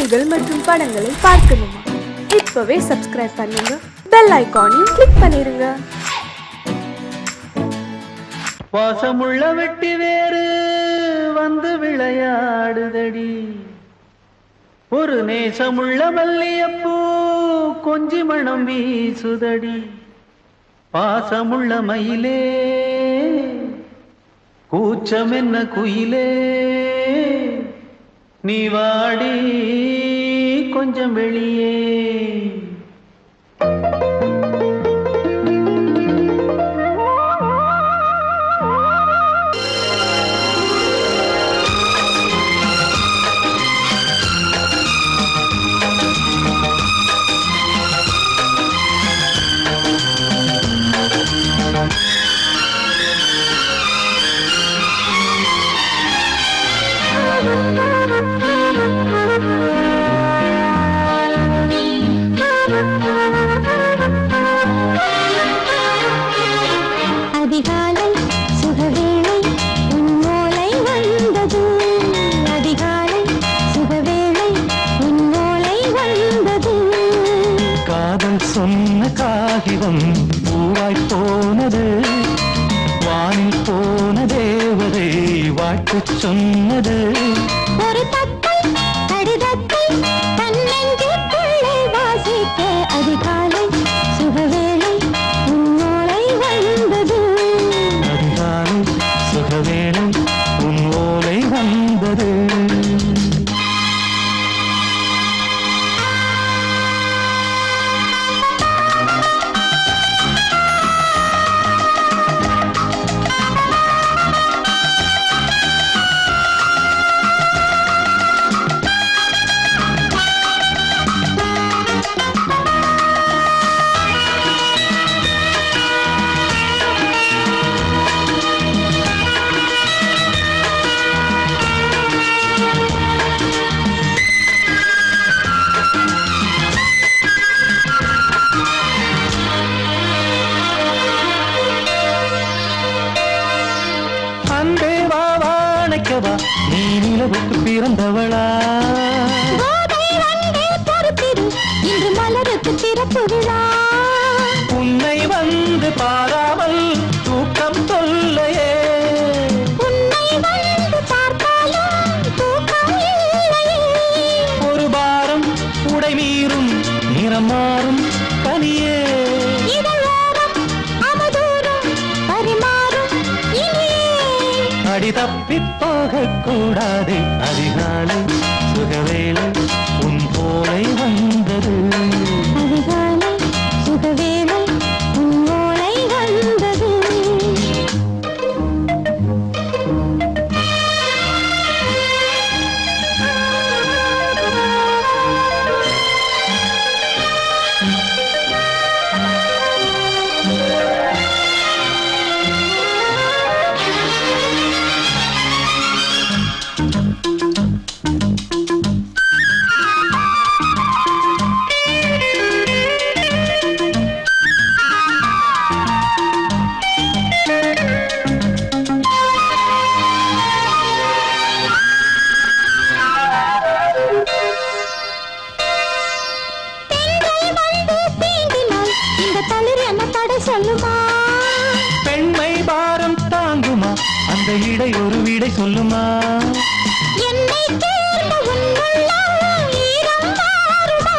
செய்திகள் மற்றும் படங்களை பார்க்கணுமா? இப்பவே சப்ஸ்கிரைப் பண்ணுங்க, பெல் ஐகானையும் கிளிக் பண்ணிருங்க. பாசமுள்ள வெட்டி வேறு வந்து விளையாடுதடி, ஒரு நேசமுள்ள மல்லியப்பூ கொஞ்சி மணம் வீசுதடி. பாசமுள்ள மயிலே கூச்சம் என்ன குயிலே, நீ வாடி கொஞ்சம் வெளியே. அதிகாலை சுகவேளை உன்னோலை வந்தது, அதிகாலை சுகவேளை உன்னோலை வந்தது. காதல் சொன்ன காகிதம் பூவாய் போனது, வானில் போன தேவதை வாழ்த்து சொன்னது. ஒரு தத்தை கடிதத்தை தன்னெஞ்சுக்குள்ளே வாசிக்க, அதிகாலை சுகவேளை உன்னோலை வந்தது, அதிகாலை சுகவேளை உன் ஓலை வந்தது. நீ நிலவுக்கு பிறந்தவளா, இன்று மலருக்கு திறப்பு விழா. உன்னை வந்து பாராமல் தூக்கம் தொல்லையே, உன்னை வந்து பார்த்தாலும் தூக்கம் இல்லையே. ஒரு பாரம் உடை மீறும் நிறம் மாறும் கனியே, இதழோரம் அவதூறும் பரிமாறும் இனியே. அடி தப்பி போகக்கூடாது, அதிகாலை சுகவேளை உன் போலை வந்தது, அதிகாலை சுகவேளை உன்னோலை வந்தது. சொல்லுமா பெண்மை பாரம் தாங்குமா, அந்த இடை ஒரு விடை சொல்லுமா. என்னை தேர்ந்த உன்னுள்ளம் ஈரம் மாறுமா,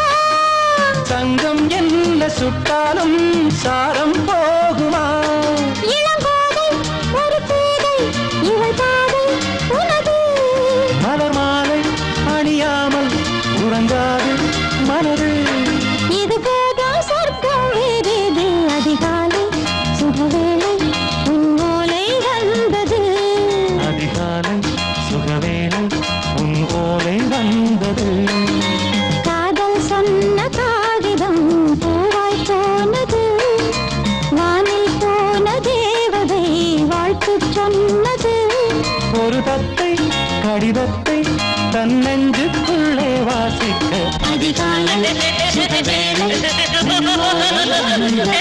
தங்கம் என்ன சுட்டாலும் சாரம் போகுமா. இளங்கோதை ஒரு பேதை இவள் பாதை உனது, மலர் மாலை அணியாமல் உறங்காது மனது. இது போதும் சொர்க்கம் வேறேது, அதிகாலை சுகவேளை உன்னோலை வந்தது, அதிகாலை சுகவேளை உன் ஓலை வந்தது. காதல் சொன்ன காகிதம் பூவாய் போனது, வானில் போன தேவதை வாழ்த்து சொன்னது. ஒரு தத்தை கடிதத்தை தன்னெஞ்சுக்குள்ளே வாசிக்க, அதிகாலை சுகவேளை உன்னோலை வந்தது.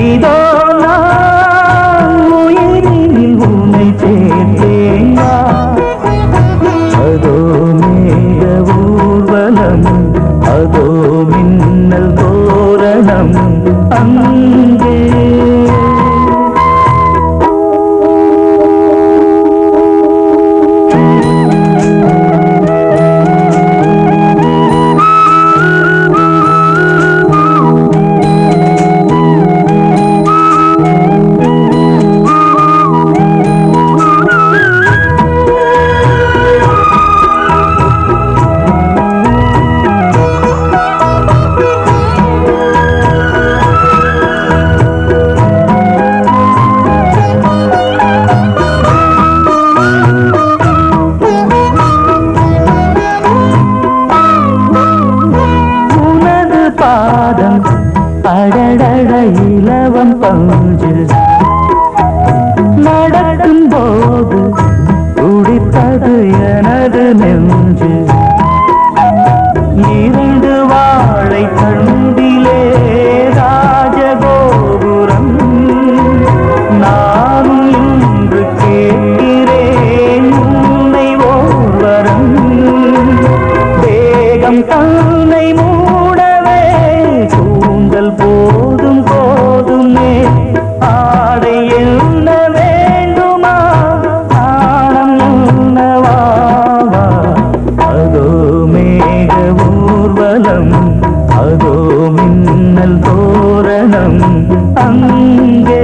இதோ நான் உயிரில் உன்னை சேர்த்தேன் அதோ மேக ஊர்வலம் அதோ மின்னல் தோரணம் அங்கே அடடட இலவம் பஞ்சு நடக்கும் போது துடித்தது எனது நெஞ்சு இரண்டு வாழை கண்டிலே ராஜகோபுரம் நானும் இன்று கேட்கிறேன் உன்னை ஓர்வரம் தேகம் தன்னை மூடவே தூங்கல் போதும் போதுமே ஆடை என்ன வேண்டுமா ஆடம் என்னவாவா அதோ மேக ஊர்வலம் அதோ மின்னல் தோரணம் அங்கே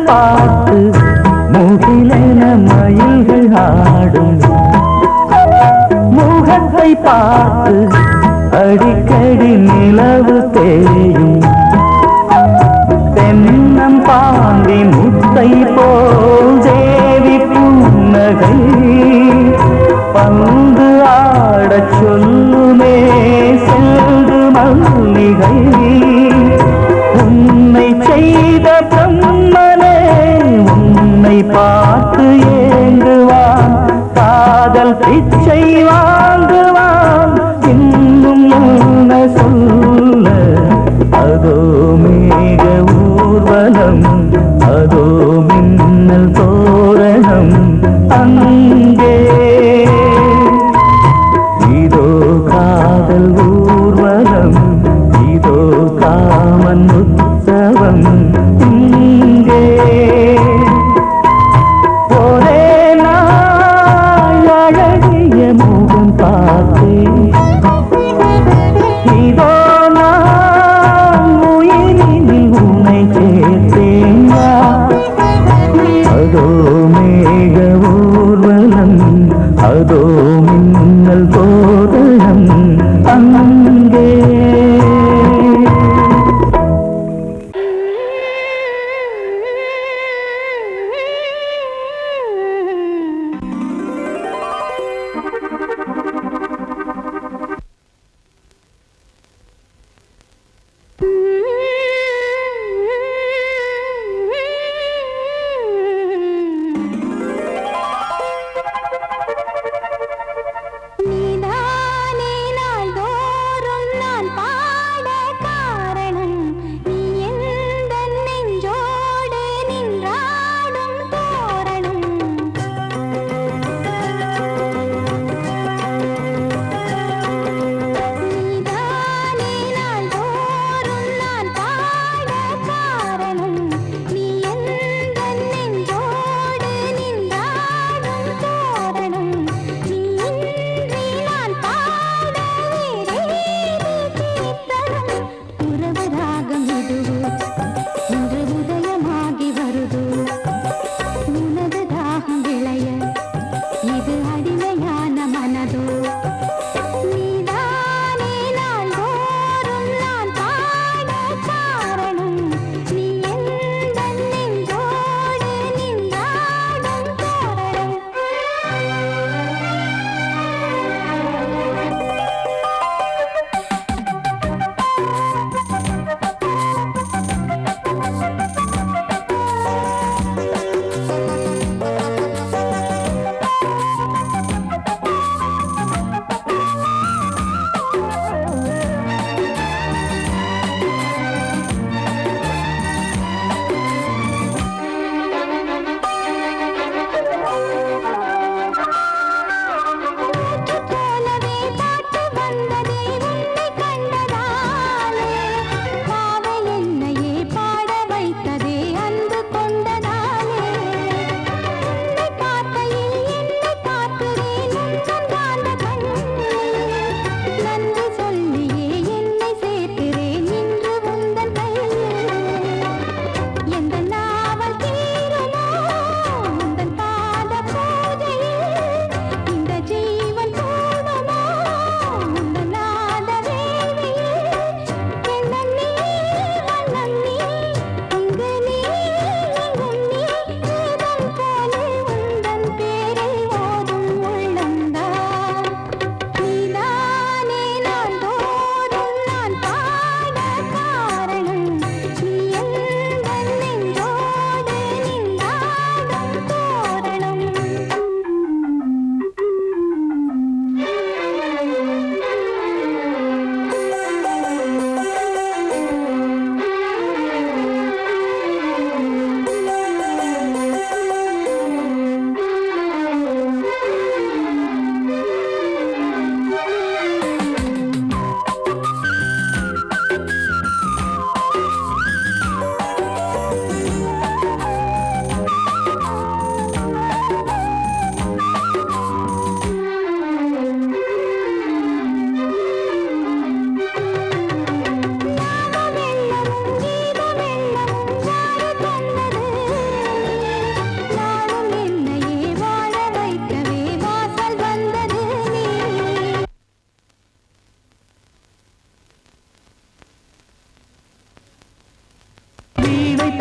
பார்த்து முகிலென மயில்கள் ஆடும் முகத்தை பார்த்து அடிக்கடி நிலவு தேயும் தென்னம் பாண்டி முத்தை போல் தேவி புன்னகை பந்து ஆடச் சொல்லுமே செல்து மல்லிகை உன்னை செய்த பிரம்மனே உன்னை பார்த்து ஏங்குவான் காதல் பிச்சை வாங்குவான் இன்னும் என்ன சொல்ல அதோ மேக ஊர்வலம் அதோ மின்னல் தோரணம் அங்கே இதோ காதல் ஊர்வலம் இதோ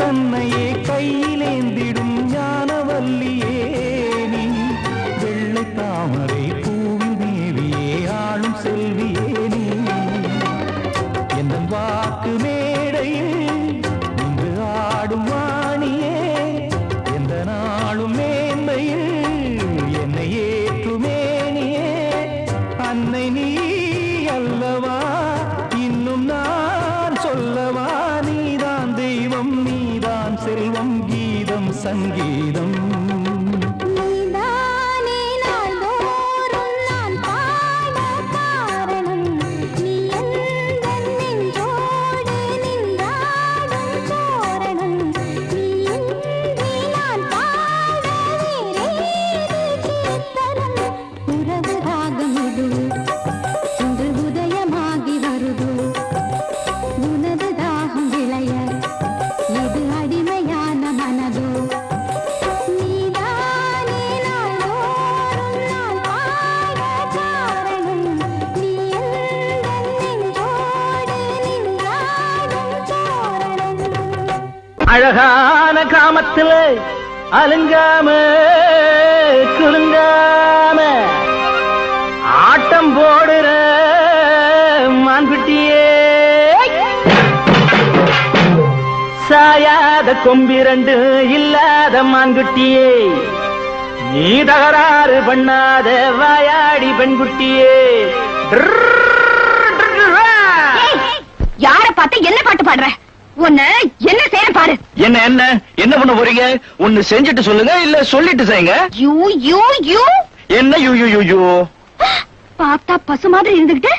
தன்னையே கையிலேந்திடும் ஞானவல்லியே நீ வெள்ளை தாமரை பூவின் தேவியே ஆளும் செல்வியே நீ என் வாக்கு மேடையில் இன்று ஆடும் வாணியே எந்த நாளும் மேன்மையில் என்னை ஏற்றுமேனியே அன்னை நீ அல்லவா இன்னும் நான் சொல்லவா நீதான் தெய்வம் நீதான் செல்வம் கீதம் சங்கீதம் நீதானே நாள்தோறும் நான் பாட காரணம் நீ எந்தன் நெஞ்சோடு நின்றாடும் தோரணம் நீ இன்றி நான் பாட வேறேது கீர்த்தனம் உறவு ராகம் இது இன்று உதயமாகி வருது உனது தாகம் விளைய இது அடிமையான மனதோ நீதானே நாள்தோறும் நான் பாட காரணம் நீ எந்தன் நெஞ்சோடு நின்றாடும் தோரணம் அழகான காமத்துல அலுங்காம குலுங்காம ஆட்டம் போடுற மான்குட்டியே சாயாத கொம்பிரண்டு இல்லாத மான்குட்டியே நீ தகராறு பண்ணாத வாயாடி பெண்குட்டியே யார பார்த்து என்ன பாட்டு பாடுற உன்னை என்ன செய்ய பாரு என்ன என்ன என்ன பண்ண போறீங்க ஒன்னு செஞ்சுட்டு சொல்லுங்க இல்ல சொல்லிட்டு செய்யுங்க யூ யூ யூ என்ன யூ யூ யூ யூ பார்த்தா பசு மாதிரி இருந்துகிட்டு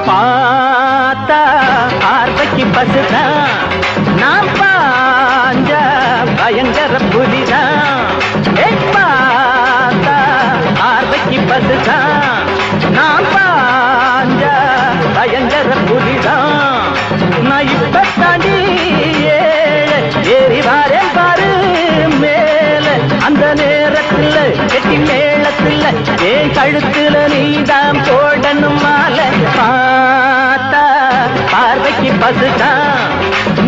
பார்த்தா பார்வைக்கு பசுதான் நான் பாஞ்ச பயங்கர புலிதான் பார்த்தா பார்வைக்கு பசுதான் நான் பாஞ்ச பயங்கர புலிதான் நான் இப்ப தாண்டி ஏறி வாரேன் பாரு மேல அந்த நேரத்துல கெட்டி மேளத்துல ஏன் கழுத்துல நீதான் போடணும் மாலை பார்த்தா பார்வைக்கு பசுதான்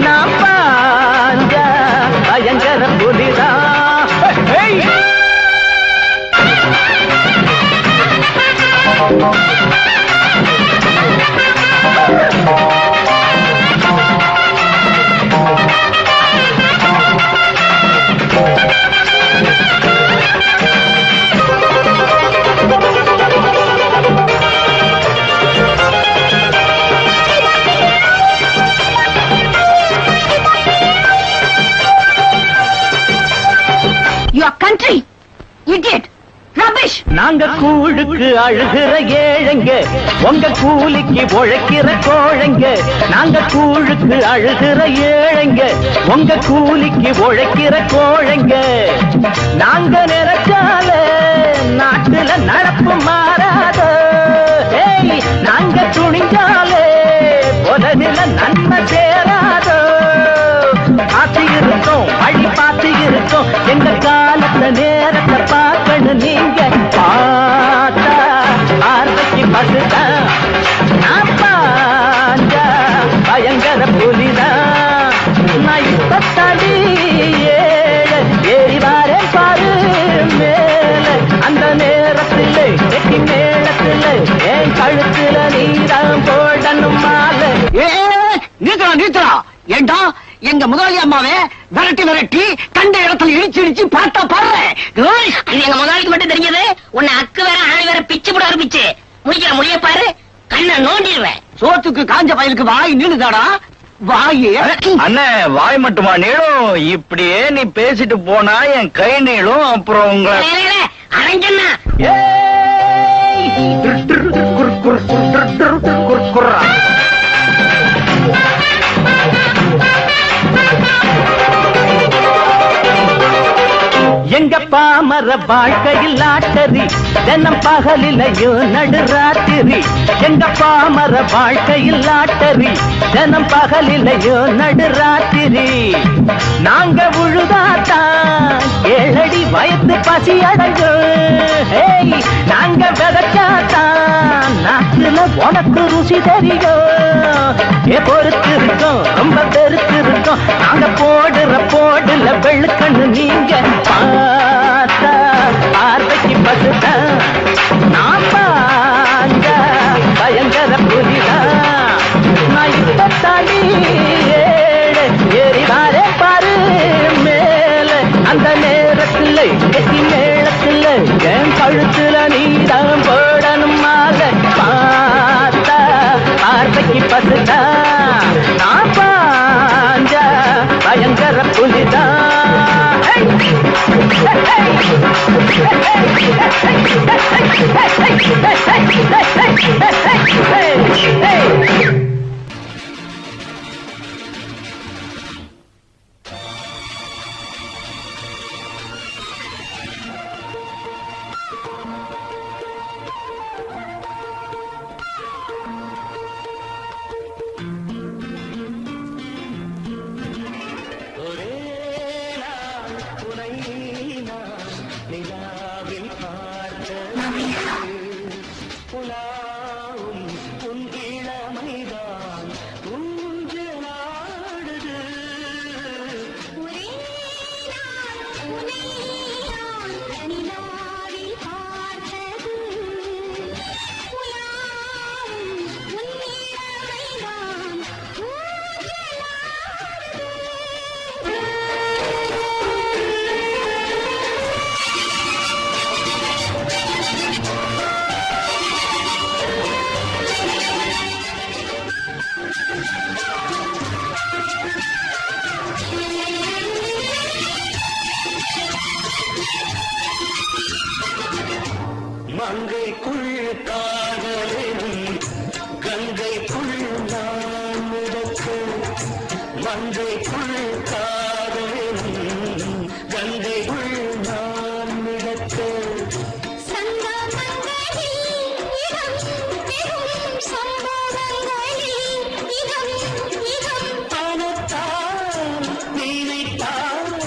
நான் பாஞ்ச பயங்கர புலிதான் your country idiot rubbish நாங்க கூழுக்கு அழுகிற ஏழைங்க உங்க கூலிக்கு உழைக்கிற கோழைங்க நாங்க கூழுக்கு அழுகிற ஏழைங்க உங்க கூலிக்கு உழைக்கிற கோழைங்க நாங்க நினைச்சால நாட்டுல நடப்பு மாறாதோ நாங்க துணிஞ்சாலே உலகில நன்மை சேராதோ பார்த்து இருக்கோம் வழி பார்த்து இருக்கோம் எங்க காலத்தை நேரத்தை பார்க்கணும் நீங்க பார்த்தா பார்வைக்கு பசுதான் நான் பாஞ்ச பயங்கர புலிதான் நான் இப்ப தடி ஏறி வாரேன் பாரு மேல அந்த நேரத்தில் கெட்டி மேளத்தில் என் கழுத்துல நீதான் போடணும் மாலை நீத்தரா ஏண்டா எங்க முதலாளி அம்மாவே விரட்டி கண்ட இடத்துல இடிச்சு பார்த்தா பாரு இது எங்க முதலாளிக்கு மட்டும் தெரிஞ்சது உன்னை அக்கு வேற ஆணி வேற பிச்சு போட ஆரம்பிச்சு முடிய பாரு கண்ணை நோண்டிடுவேன் சோத்துக்கு காஞ்ச பயலுக்கு வாய் நீளுதாடா வாயே அண்ணே வாய் மட்டுமா நீளும் இப்படியே நீ பேசிட்டு போனா என் கை நீளும் அப்புறம் உங்க அரைஞ்சண்ணா எங்க பாமர வாழ்க்கையில் லாட்டரி தினம் பகலிலையோ நடுராத்திரி எங்க பாமர வாழ்க்கையில் லாட்டரி தினம் பகலிலையோ நடுராத்திரி நாங்க உழுதாத்தான் ஏழடி வயத்து பசி அடைஞ்சோம் நாங்க விதைச்சாத்தான் நாட்டுல உனக்கு ருசி தெரியும் பொறுத்து இருக்கோம் ரொம்ப பெருத்து இருக்கோம் நாங்க போடுல வெள்ளுக்கண்ணு நீங்க பார்த்தா பார்வைக்கு பசுதா நான் பாங்க பயங்கர புலிதான் நான் இப்பத்தாண்டி ஏறிவாரே பாரு மேல அந்த நேரத்துல கெட்டி மேளத்துல என் கழுத்துல நீதான் போடணும் மாலை பார்த்தா பார்வைக்கு பசுதா நான் பாஞ்ச பயங்கர புலிதான் மங்கைக்குள் காதலும் கங்கைக்குள் நான் மிதக்க மங்கைக்குள் காதலும் கங்கைக்குள் நான் மிதக்க பணத்தால் நினைத்தால்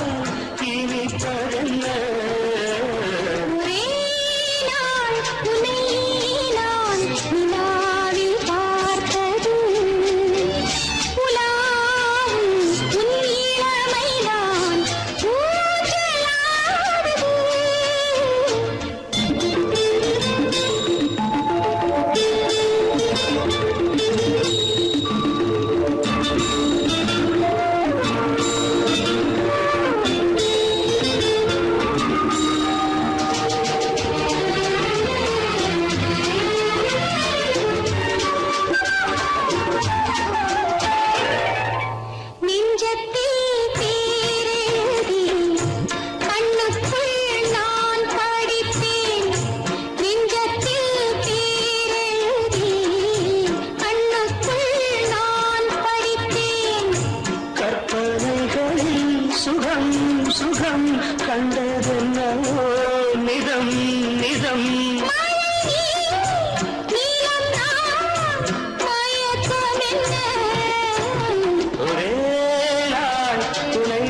இனிப்பதென்ன சுகம் சுகம் கண்டதென்னோ நிதம் நிதம் ஒரே நாள் துணை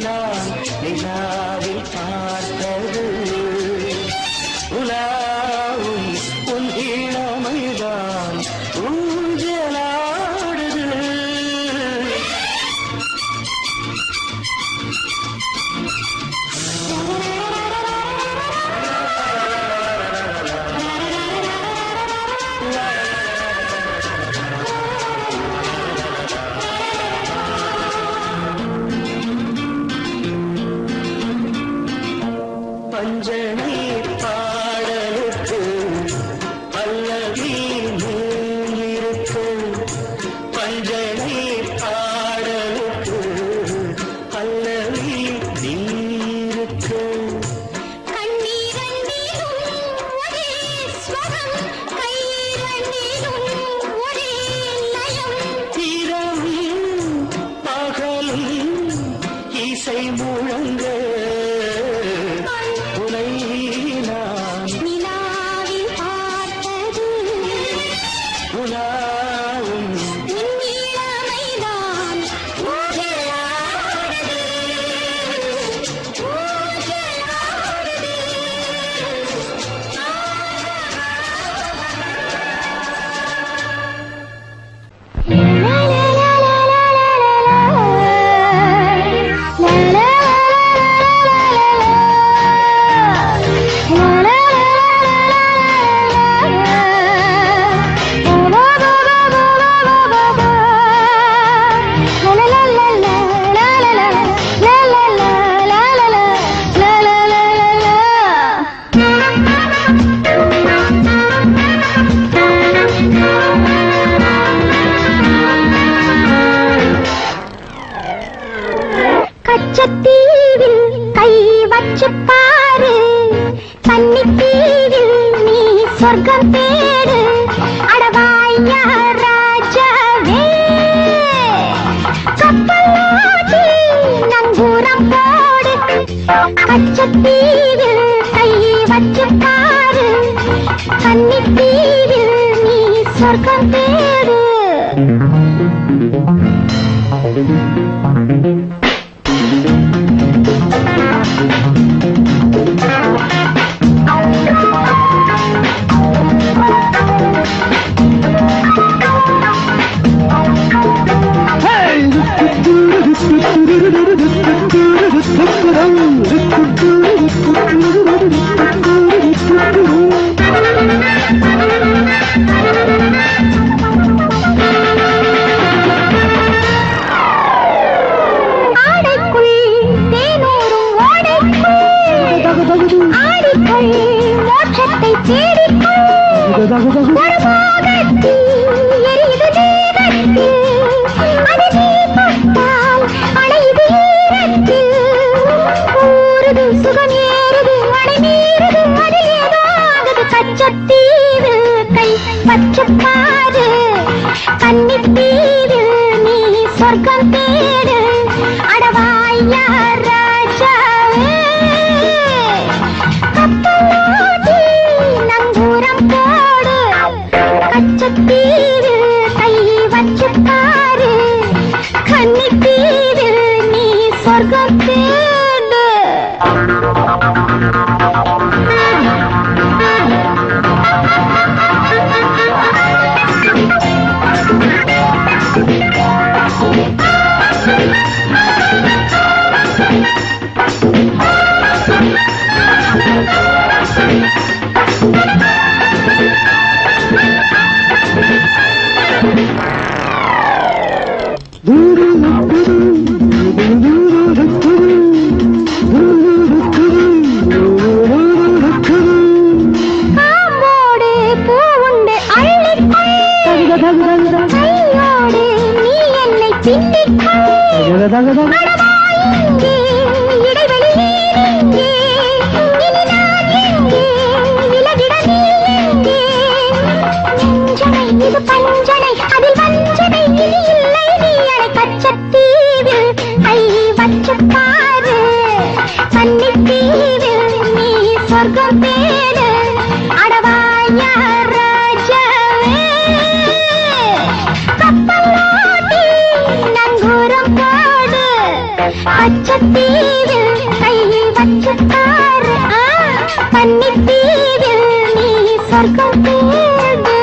நான் நிலாவில் பார்த்தது உலாவும் உன் இளமைதான் ஊஞ்சலாடுது பஞ்சனை பாடலுக்கு பல்லவி இருக்கு பஞ்சனை பாடலுக்கு பல்லவி இருக்கு இரவும் பகலும் இசை முழங்க உனை வச்சு பாரு கன்னித்தீவில் நீ சொர்க்கம் தேடு அடவாயா ராஜாவே கப்பலோட்டி நங்கூரம் போடு பச்சத்தீவில் கை வச்சு பாரு கன்னித்தீவில் நீ சொர்க்கம் தேடு பச்சப்பாரு கன்னித்தீவில் நீ சொர்க்கம் தேடு அடவாயா ராஜாவே கப்பலோட்டி நங்கூரம் போடு கச்சத்தீவில் கை வச்சு பாரு கன்னித்தீவில் நீ சொர்க்கம் தேடு பச்சத்தீவில் கை வச்சு பாரு கன்னித்தீவில் நீ சொர்க்கம் தேடு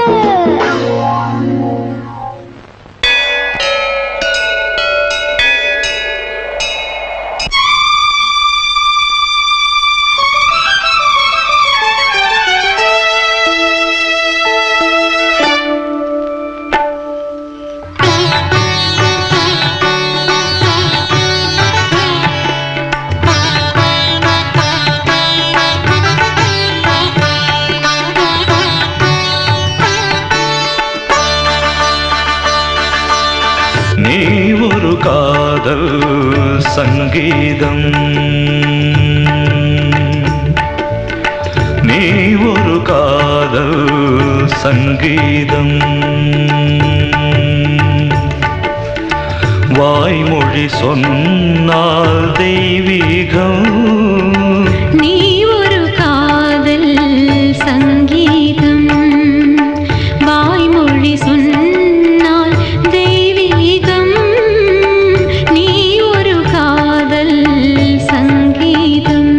நீ ஒரு காதல் சங்கீதம், நீ ஒரு காதல் சங்கீதம், வாய்மொழி சொன்னால் தெய்வீகம். நீ ஒரு காதல் சங்கீதம், வாய்மொழி சொன்னால் தெய்வீகம். நீ ஒரு காதல் சங்கீதம்.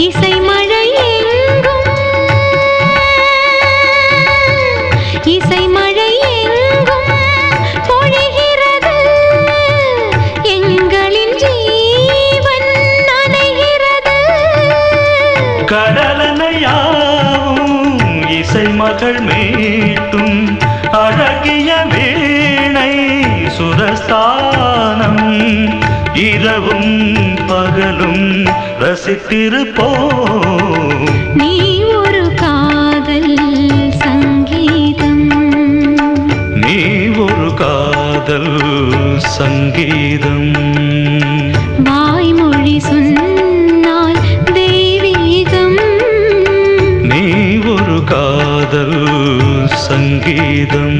இசை மழை எங்கும் இசை மழை எங்கும் பொழிகிறது எங்களின் ஜீவன் நனைகிறது கடலனையாவும் இசை மகள் மீட்டும் அழகிய வீணை சுரஸ்தானம் இரவும் பகலும் ரசித்திருப்போம் நீ ஒரு காதல் சங்கீதம் நீ ஒரு காதல் சங்கீதம் வாய்மொழி சொன்னால் தெய்வீகம் நீ ஒரு காதல் சங்கீதம்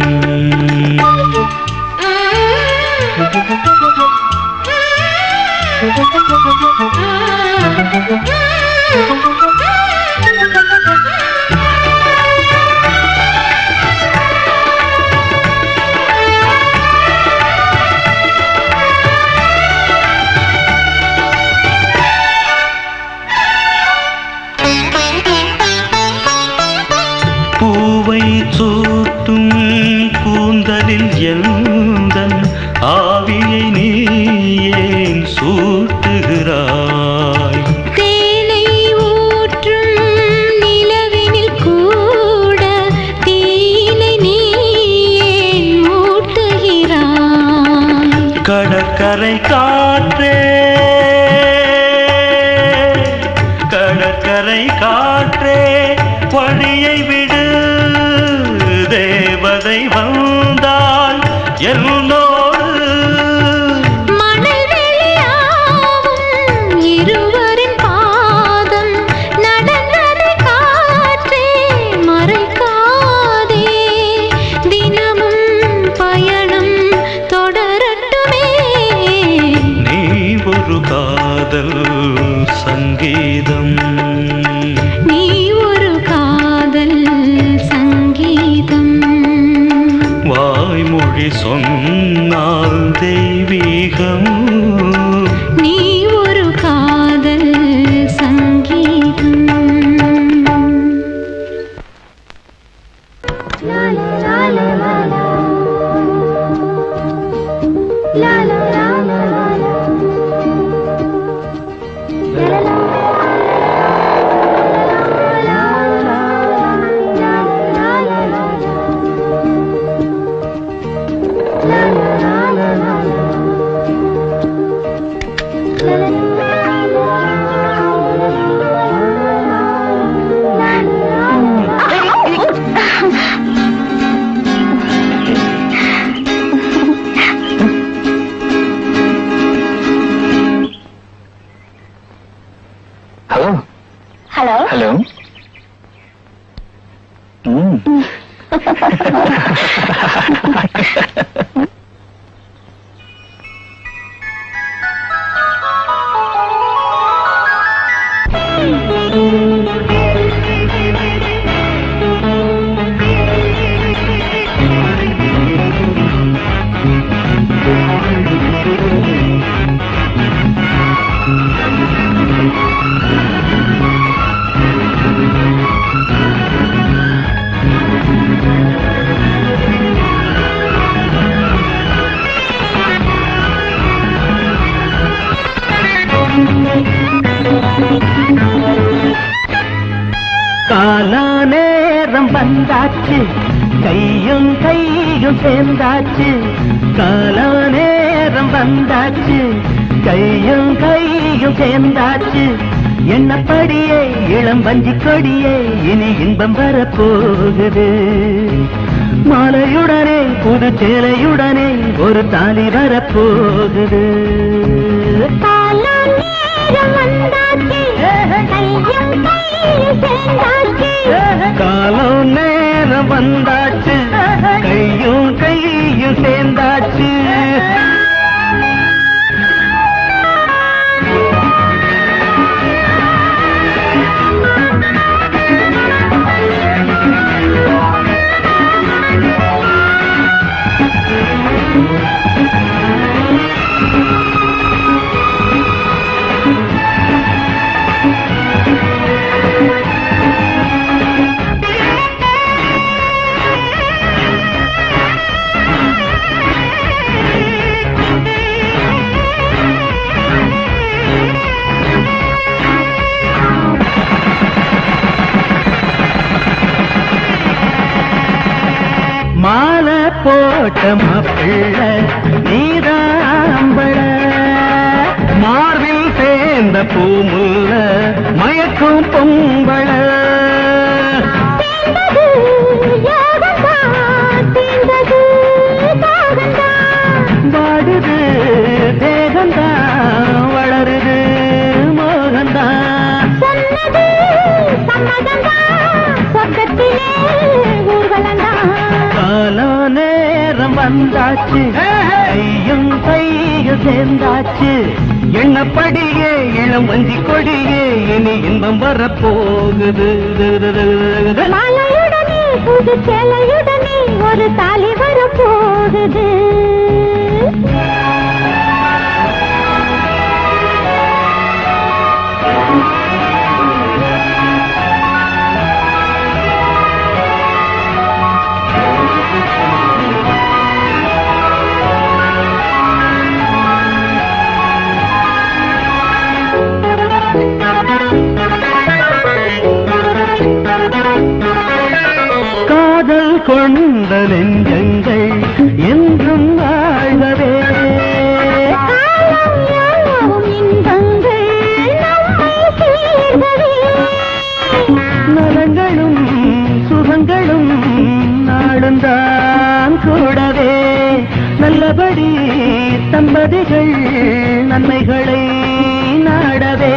பூவை சூட்டும் கூந்தலில் எந்தன் ஆவியை நீ ஏன் சூட்டுகிறாய் தேனை ஊற்றும் நிலவினில் கூட தீனை நீ ஏன் மூட்டுகிறாய் கடற்கரை காற்றே கடற்கரை காற்றே வழியை விடு தேவதை வந்தால் என்னோடு மணல் வெளியாகும் இருவரின் பாதம் நடந்ததை காற்றே மறைக்காதே தினமும் பயணம் தொடரட்டுமே நீ ஒரு காதல் சங்கீதம் நீ ஒரு காதல் சங்கீதம் வாய்மொழி சொன்னால் தெய்வீகம் நீ ஒரு காதல் சங்கீதம் ஹலோ ஹலோ ஹலோ காலா நேரம் வந்தாச்சு கையும் கையும் சேர்ந்தாச்சு காலா நேரம் வந்தாச்சு கையும் கையும் சேர்ந்தாச்சு எண்ணப்படியே இளம் வஞ்சி கொடியே இனி இன்பம் வரப்போகுது மாலையுடனே புது சேலையுடனே ஒரு தாலி வரப்போகுது காலம் நேரம் வந்தாச்சு கையும் கையும் சேர்ந்தாச்சு போட்ட மாப்பிள்ள நீதாம்பழ மார்பில் சேர்ந்த பூமுல்ல மயக்கும் பொம்பள வாடுது தேகந்தான் வளருது மோகந்தான் காலோ நேரம் வந்தாச்சு கையும் கையும் சேர்ந்தாச்சு எண்ணப்படியே இளம் வஞ்சி கொடியே இனி இன்பம் வரப்போகுது மாலையுடனே புது சேலையுடனே ஒரு தாலி வரப்போகுது காதல் கொண்ட நெஞ்சங்கள் என்றும் வாழ்கவே நலங்களும் சுகங்களும் நாளுந்தான் கூடவே நல்லபடி தம்பதிகள் நன்மைகளை நாடவே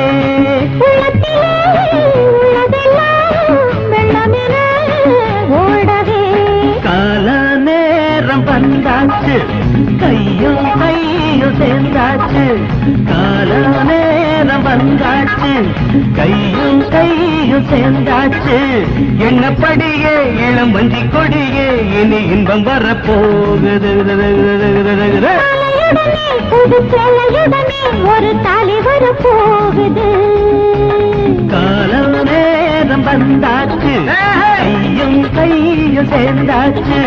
கால நேரம் வந்தாச்சு கையும் கையும் சேர்ந்தாச்சு கால நேரம் வந்தாச்சு கையும் கையும் சேர்ந்தாச்சு எண்ணப்படியே இளம் வஞ்சி கொடியே இனி இன்பம் வரப்போகுது புது சேலையுடனே ஒரு தாலி வரப்போகுது காலம் நேரம் வந்தாச்சு கையும் கையும் சேர்ந்தாச்சு